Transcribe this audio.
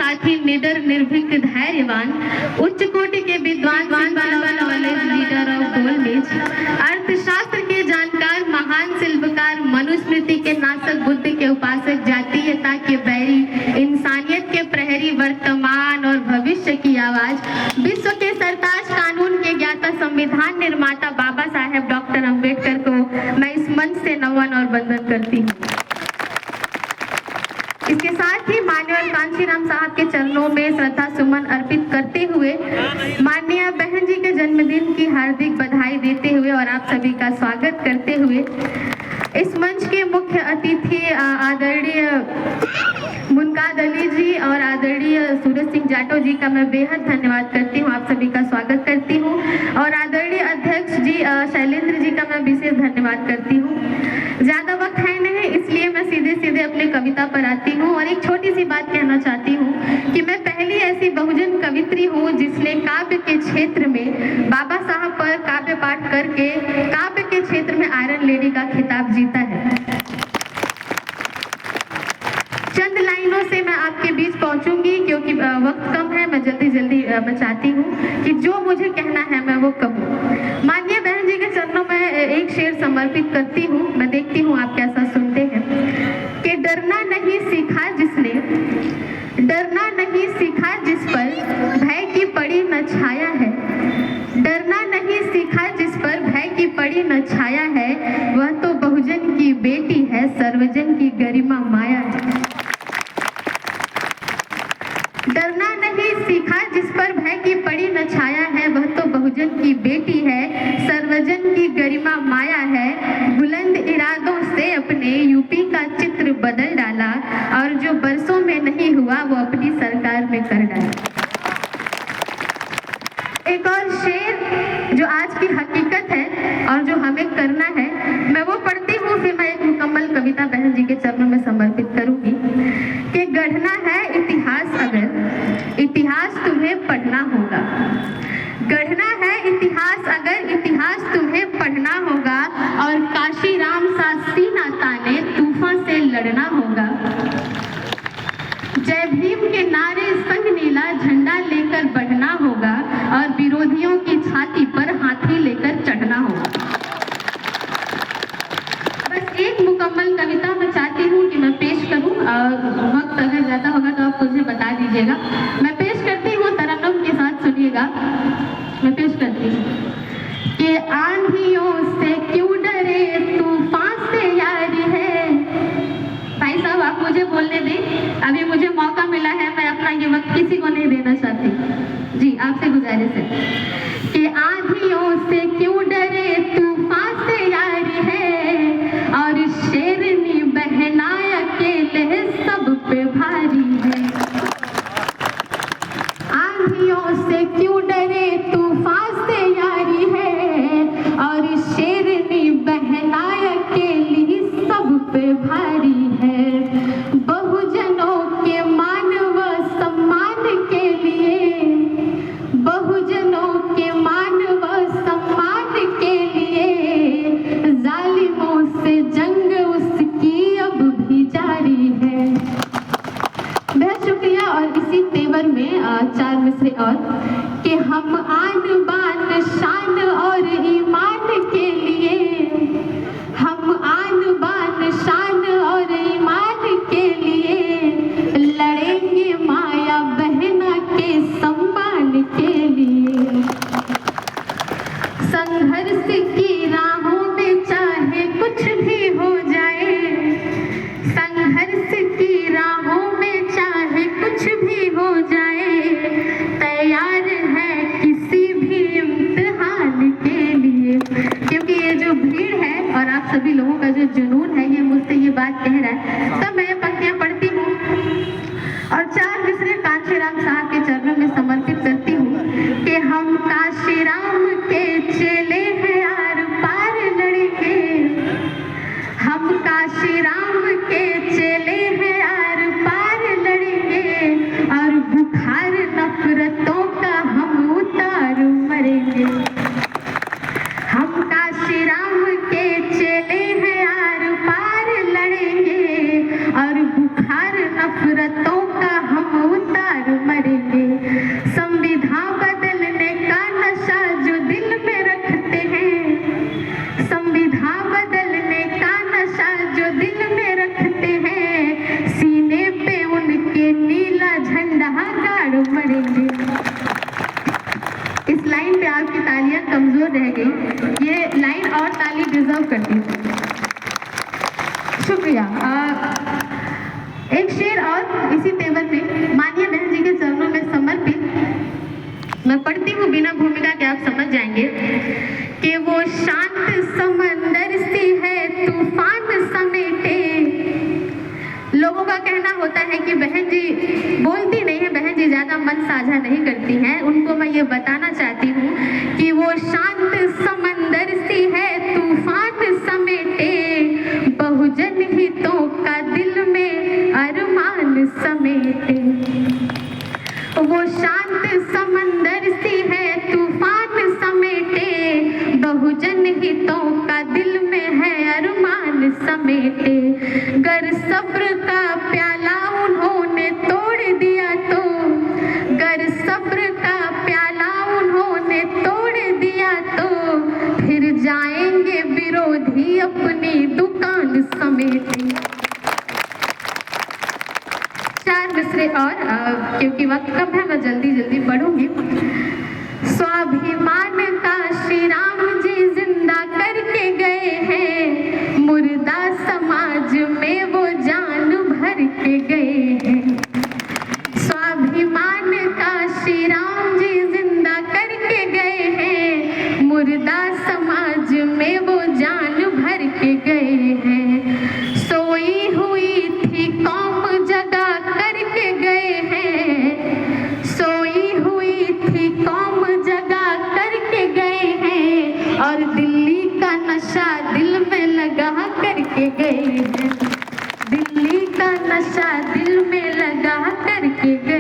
साथ ही निडर निर्भीक धैर्यवान उच्च कोटि के विद्वान नॉलेज लीडर ऑफ गोलमेज, अर्थशास्त्र के जानकार महान शिल्पकार, मनुस्मृति के नासक, बुद्धि के उपासक, जातीयता के बैरी, इंसानियत के प्रहरी, वर्तमान और भविष्य की आवाज, विश्व के सरताज, कानून के ज्ञाता, संविधान निर्माता बाबा साहेब डॉक्टर अंबेडकर को मैं इस मंच से नमन और वंदन करती हूँ। इसके साथ ही माननीय कांशीराम साहब के चरणों में श्रद्धा सुमन अर्पित करते हुए माननीय बहन जी के जन्मदिन की हार्दिक बधाई देते हुए और आप सभी का स्वागत करते हुए इस मंच के मुख्य अतिथि आदरणीय मुनकाद अली जी और आदरणीय सूरज सिंह जाटव जी का मैं बेहद धन्यवाद करती हूँ, आप सभी का स्वागत करती हूँ। और आदरणीय अध्यक्ष जी शैलेंद्र जी का मैं विशेष धन्यवाद करती हूँ। ज़्यादा वक्त है नहीं, इसलिए मैं सीधे अपने कविता पर आती हूँ और एक छोटी सी बात कहना चाहती हूँ कि मैं पहली ऐसी बहुजन कवित्री हूँ जिसने काव्य के क्षेत्र में बाबा साहब पर काव्य पाठ करके काव्य के क्षेत्र में आयरन लेडी का खिताब जीता है। चंद लाइनों से मैं आपके बीच पहुंचूंगी क्योंकि वक्त कम है। मैं जल्दी मैं चाहती हूँ कि जो मुझे कहना है मैं वो कहूँ। माननीय बहन जी के चरणों में एक शेर समर्पित करती हूँ, मैं देखती हूँ आप कैसा सुनते हैं। कि डरना नहीं सीखा जिसने, डरना नहीं सीखा जिस पर भय की पड़ी न छाया है, डरना नहीं सीखा जिस पर भय की पड़ी न छाया है, वह तो बहुजन की बेटी है, सर्वजन की गरिमा माया है। डरना नहीं सीखा जिस पर भय की पड़ी न छाया है, वह तो बहुजन की बेटी है, सर्वजन की गरिमा माया है। बुलंद इरादों से अपने यूपी का चित्र बदल डाला और जो बरसों में नहीं हुआ वो अपनी सरकार में कर डाला। एक और शेर जो आज की हकीकत है और जो हमें करना है, मैं वो पढ़ती हूँ, फिर मैं एक मुकम्मल कविता बहन जी के चरणों में समर्पित करूंगी। कि गढ़ना है इतिहास अगर इतिहास तुम्हें पढ़ना होगा, गढ़ना है इतिहास अगर इतिहास तुम्हें पढ़ना होगा, और काशीराम सा सीना ताने तूफान से लड़ना होगा। जय भीम के नारे संग नीला झंडा लेकर बढ़ना होगा, और विरोधियों की छाती पर हाथी लेकर चढ़ना होगा। बस एक मुकम्मल कविता मैं चाहती हूँ कि मैं पेश करूँ, वक्त अगर ज़्यादा होगा तो आप मुझे बता दीजिएगा। मैं पेश करती हूँ, तरन्नुम के साथ सुनिएगा। मैं पेश करती हूँ कि आंधियों से क्यों डरे तूफान से यारी है। भाई साहब आप मुझे बोलने दें, अभी मुझे मौका मिला है, मैं अपना ये वक्त किसी को नहीं देना चाहती जी, आपसे गुजारिश है कि आंधियों से क्यों डरे तूफान से यारी है, और शेरनी बहना अकेले सब पे भारी है। आंधियों से क्यों डरे तूफान से यारी है, और शेरनी बहना अकेली सब पे भारी है। बहुजनों के मान व सम्मान के लिए, बहुजनों के मान व सम्मान के लिए, जालिमों से जंग उसकी अब भी जारी है। बहुत शुक्रिया। और इसी तेवर में चार मिसरे और कि हम आन बान शान और ईमान के लिए, हम आन बान शान और ईमान के लिए, लड़ेंगे माया बहना के सम्मान के लिए। संघर्ष की राहों में चाहे कुछ भी हो जाए, संघर्ष की राहों में चाहे कुछ भी हो जाए, तैयार है किसी भी इम्तिहान के लिए। क्योंकि ये जो भीड़ है और आप सभी लोगों का जो जुनून है, ये मुझसे ये बात कह रहा है, तब मैं ये पंक्तियां पढ़ती हूँ और चार मिसरे कांशीराम साहब के चरणों में समर्पित करती हूँ कि हम काशीराम के चेले हैं, आर पार लड़ेंगे। हम काशीराम के चेले हैं, आर पार लड़ेंगे, और बुखार नफरतों का हम उतार मरेंगे। हम काशीराम के चेले हैं, आर पार लड़ेंगे, और बुखार नफरतों का हम उतार ठंडा गाड़ मरेंगे। इस लाइन पे आपकी तालियां कमजोर रह गई, ये लाइन और ताली डिजर्व करती है। शुक्रिया। एक शेर और इसी तेवर में माननीय बहन जी के चरणों में समर्पित मैं पढ़ती हूँ बिना भूमिका के, आप समझ जाएंगे कि वो शांत समंदर सी है तूफान समेटे। लोगों का कहना होता है कि बहन जी बोलती नहीं है, बहन जी ज्यादा मन साझा नहीं करती हैं। उनको मैं ये बताना चाहती हूँ कि वो शांत समंदर सी है तूफान समेटे, बहुजन हितों का दिल में अरमान समेटे। वो शांत समंदर सी है तूफान समेटे, बहुजन हितों का दिल में है अरमान समेटे। गर सब्र का प्याला उन्होंने तोड़ दिया तो, गर सब्र का प्याला उन्होंने तोड़ दिया तो, फिर जाएंगे विरोधी अपनी दुकान समेटे। चार मिसरे और क्योंकि वक्त कम है मैं जल्दी पढ़ूंगी। स्वाभिमान का श्री राम जी जिंदा करके गए हैं, मुर्दा समाज में वो जान भर के गए हैं। स्वाभिमान का श्री राम जी जिंदा करके गए हैं, मुर्दा समाज में वो जान भर के गए हैं। सोई हुई थी कौम जगा करके गए हैं, सोई हुई थी कौम जगा करके गए हैं, और दिल्ली का नशा दिल में लगा करके गए हैं, दिल्ली का नशा दिल में लगा करके गए